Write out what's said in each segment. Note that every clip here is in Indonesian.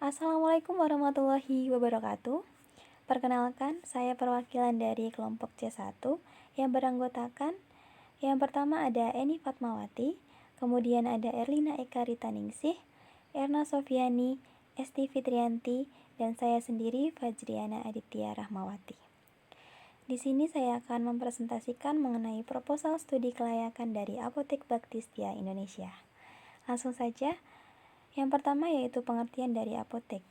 Assalamualaikum warahmatullahi wabarakatuh. Perkenalkan, saya perwakilan dari kelompok C1 yang beranggotakan yang pertama ada Eni Fatmawati, kemudian ada Erlina Eka Ritaningsih, Erna Sofiani, Esti Fitrianti, dan saya sendiri Fajriana Aditya Rahmawati. Di sini saya akan mempresentasikan mengenai proposal studi kelayakan dari Apotek Bakti Setia Indonesia. Langsung saja. Yang pertama yaitu pengertian dari apotek.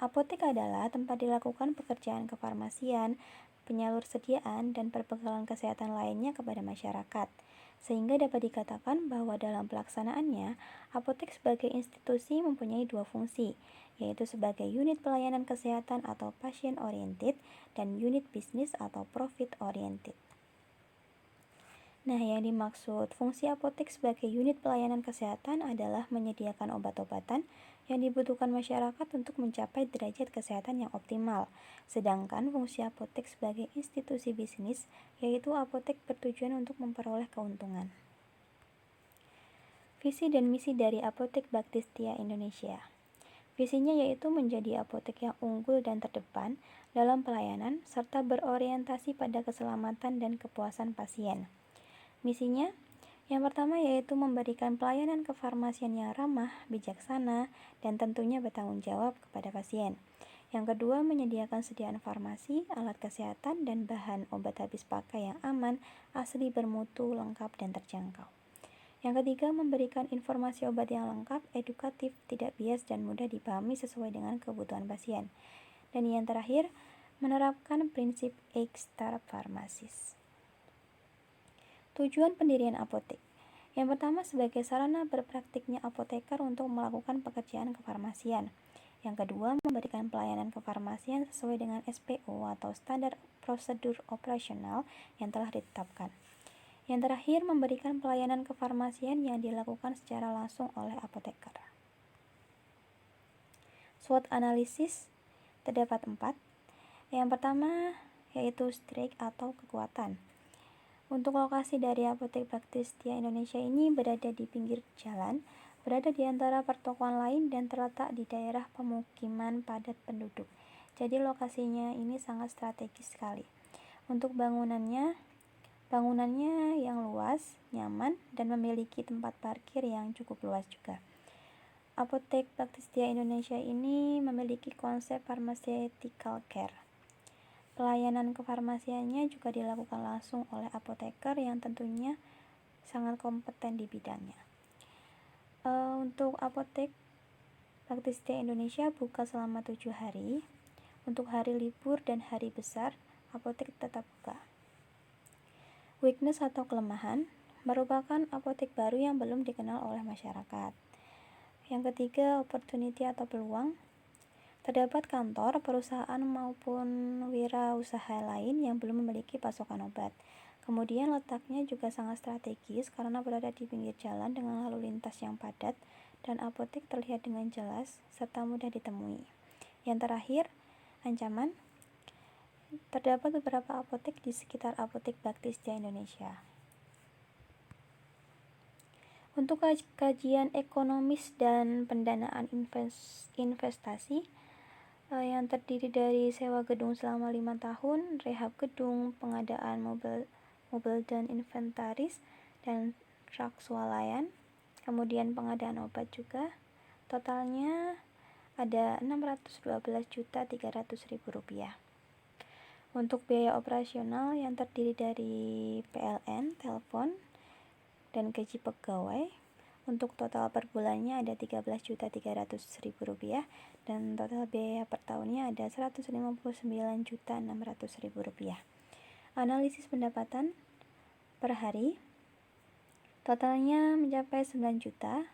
Apotek adalah tempat dilakukan pekerjaan kefarmasian, penyalur sediaan, dan perbekalan kesehatan lainnya kepada masyarakat. Sehingga dapat dikatakan bahwa dalam pelaksanaannya, apotek sebagai institusi mempunyai dua fungsi, yaitu sebagai unit pelayanan kesehatan atau patient oriented dan unit bisnis atau profit oriented. Nah, yang dimaksud fungsi apotek sebagai unit pelayanan kesehatan adalah menyediakan obat-obatan yang dibutuhkan masyarakat untuk mencapai derajat kesehatan yang optimal. Sedangkan fungsi apotek sebagai institusi bisnis, yaitu apotek bertujuan untuk memperoleh keuntungan. Visi dan misi dari Apotek Bakti Setia Indonesia. Visinya yaitu menjadi apotek yang unggul dan terdepan dalam pelayanan serta berorientasi pada keselamatan dan kepuasan pasien. Misinya, yang pertama yaitu memberikan pelayanan kefarmasian yang ramah, bijaksana, dan tentunya bertanggung jawab kepada pasien. Yang kedua, menyediakan sediaan farmasi, alat kesehatan, dan bahan obat habis pakai yang aman, asli, bermutu, lengkap, dan terjangkau. Yang ketiga, memberikan informasi obat yang lengkap, edukatif, tidak bias, dan mudah dipahami sesuai dengan kebutuhan pasien. Dan yang terakhir, menerapkan prinsip Extar Pharmacis. Tujuan pendirian apotek. Yang pertama sebagai sarana berpraktiknya apoteker untuk melakukan pekerjaan kefarmasian. Yang kedua, memberikan pelayanan kefarmasian sesuai dengan SPO atau standar prosedur operasional yang telah ditetapkan. Yang terakhir, memberikan pelayanan kefarmasian yang dilakukan secara langsung oleh apoteker. SWOT analisis terdapat 4. Yang pertama yaitu strength atau kekuatan. Untuk lokasi dari Apotek Bakti Setia Indonesia ini berada di pinggir jalan, berada di antara pertokoan lain dan terletak di daerah pemukiman padat penduduk. Jadi lokasinya ini sangat strategis sekali. Untuk bangunannya yang luas, nyaman, dan memiliki tempat parkir yang cukup luas juga. Apotek Bakti Setia Indonesia ini memiliki konsep pharmaceutical care. Pelayanan kefarmasiannya juga dilakukan langsung oleh apoteker yang tentunya sangat kompeten di bidangnya. Untuk Apotek Bakti Setia Indonesia buka selama 7 hari. Untuk hari libur dan hari besar, apotek tetap buka. Weakness atau kelemahan merupakan apotek baru yang belum dikenal oleh masyarakat. Yang ketiga, opportunity atau peluang. Terdapat kantor, perusahaan maupun wirausaha lain yang belum memiliki pasokan obat. Kemudian letaknya juga sangat strategis karena berada di pinggir jalan dengan lalu lintas yang padat dan apotek terlihat dengan jelas serta mudah ditemui. Yang terakhir, ancaman. Terdapat beberapa apotek di sekitar Apotek Bakti Setia Indonesia. Untuk kajian ekonomis dan pendanaan investasi, yang terdiri dari sewa gedung selama 5 tahun, rehab gedung, pengadaan mobil dan inventaris, dan truk swalayan, kemudian pengadaan obat juga. Totalnya ada Rp612.300.000. Untuk biaya operasional yang terdiri dari PLN, telepon, dan gaji pegawai, untuk total per bulannya ada Rp13.300.000 dan total biaya per tahunnya ada Rp159.600.000. Analisis pendapatan per hari totalnya mencapai 9 juta,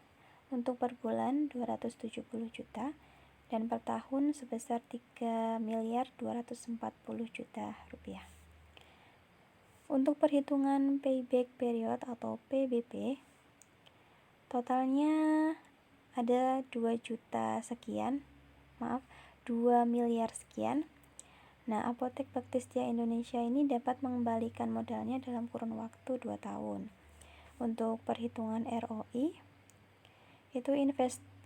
untuk per bulan 270 juta dan per tahun sebesar Rp3.240.000.000. Untuk perhitungan payback period atau PBP totalnya ada 2 miliar sekian. Nah, Apotek Bakti Setia Indonesia ini dapat mengembalikan modalnya dalam kurun waktu 2 tahun. Untuk perhitungan ROI itu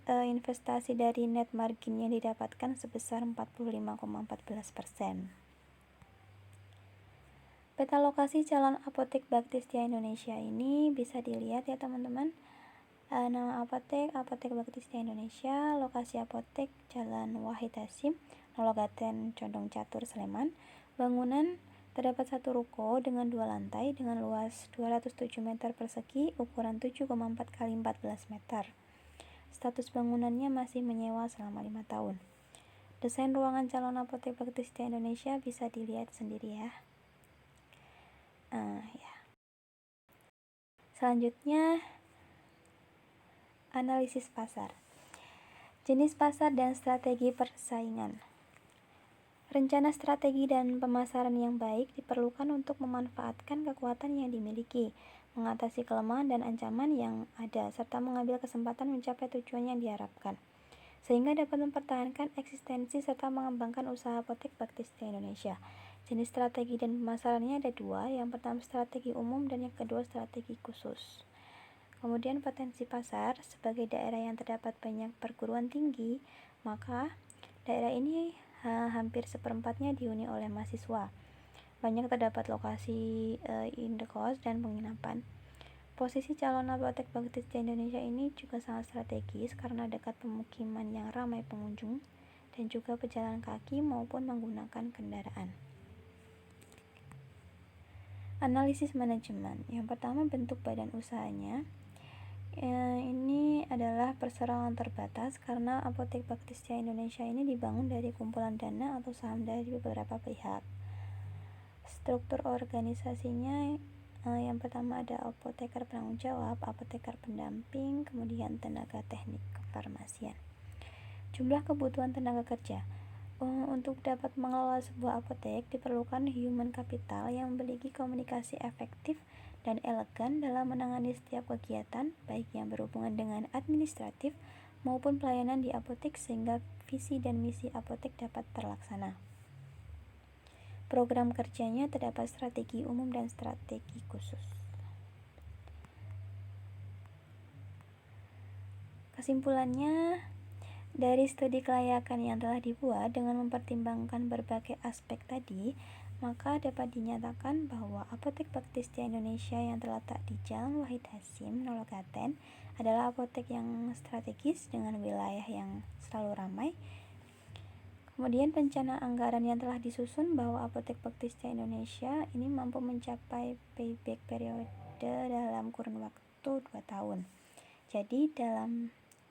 investasi dari net margin yang didapatkan sebesar 45,14%. Peta lokasi calon apotek Bakti Setia Indonesia ini bisa dilihat ya teman-teman. Nama apotek Bakti Setia Indonesia, lokasi apotek Jalan Wahid Hasim, Nologaten, Condong Catur, Sleman. Bangunan terdapat satu ruko dengan 2 lantai dengan luas 207 meter persegi, ukuran 7,4 x 14 meter. Status bangunannya masih menyewa selama 5 tahun. Desain ruangan calon apotek Bakti Setia Indonesia bisa dilihat sendiri ya. Selanjutnya, analisis pasar. Jenis pasar dan strategi persaingan. Rencana strategi dan pemasaran yang baik diperlukan untuk memanfaatkan kekuatan yang dimiliki, mengatasi kelemahan dan ancaman yang ada, serta mengambil kesempatan mencapai tujuan yang diharapkan, sehingga dapat mempertahankan eksistensi serta mengembangkan usaha apotek Bakti Setia Indonesia. Jenis strategi dan pemasarannya ada 2, yang pertama strategi umum dan yang kedua strategi khusus. Kemudian potensi pasar, sebagai daerah yang terdapat banyak perguruan tinggi, maka daerah ini hampir seperempatnya dihuni oleh mahasiswa. Banyak terdapat lokasi indekos dan penginapan. Posisi calon apotek Bakti Setia Indonesia ini juga sangat strategis karena dekat pemukiman yang ramai pengunjung dan juga pejalan kaki maupun menggunakan kendaraan. Analisis manajemen. Yang pertama, bentuk badan usahanya. Ini adalah perseroan terbatas karena apotek Bakti Setia Indonesia ini dibangun dari kumpulan dana atau saham dari beberapa pihak. Struktur organisasinya, yang pertama ada apoteker penanggung jawab, apoteker pendamping, kemudian tenaga teknik kefarmasian. Jumlah kebutuhan tenaga kerja. Untuk dapat mengelola sebuah apotek diperlukan human capital yang memiliki komunikasi efektif dan elegan dalam menangani setiap kegiatan, baik yang berhubungan dengan administratif maupun pelayanan di apotek, sehingga visi dan misi apotek dapat terlaksana. Program kerjanya terdapat strategi umum dan strategi khusus. Kesimpulannya, dari studi kelayakan yang telah dibuat dengan mempertimbangkan berbagai aspek tadi, maka dapat dinyatakan bahwa apotek Bakti Setia Indonesia yang terletak di Jalan Wahid Hasim, Nologaten adalah apotek yang strategis dengan wilayah yang selalu ramai. Kemudian perencanaan anggaran yang telah disusun bahwa apotek Bakti Setia Indonesia ini mampu mencapai payback periode dalam kurun waktu 2 tahun. Jadi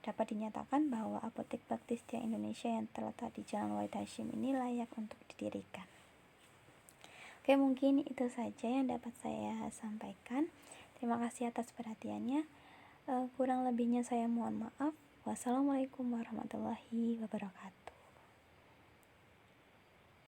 dapat dinyatakan bahwa apotek Bakti Setia Indonesia yang terletak di Jalan Wahid Hasim ini layak untuk didirikan. Oke, mungkin itu saja yang dapat saya sampaikan. Terima kasih atas perhatiannya. Kurang lebihnya saya mohon maaf. Wassalamualaikum warahmatullahi wabarakatuh.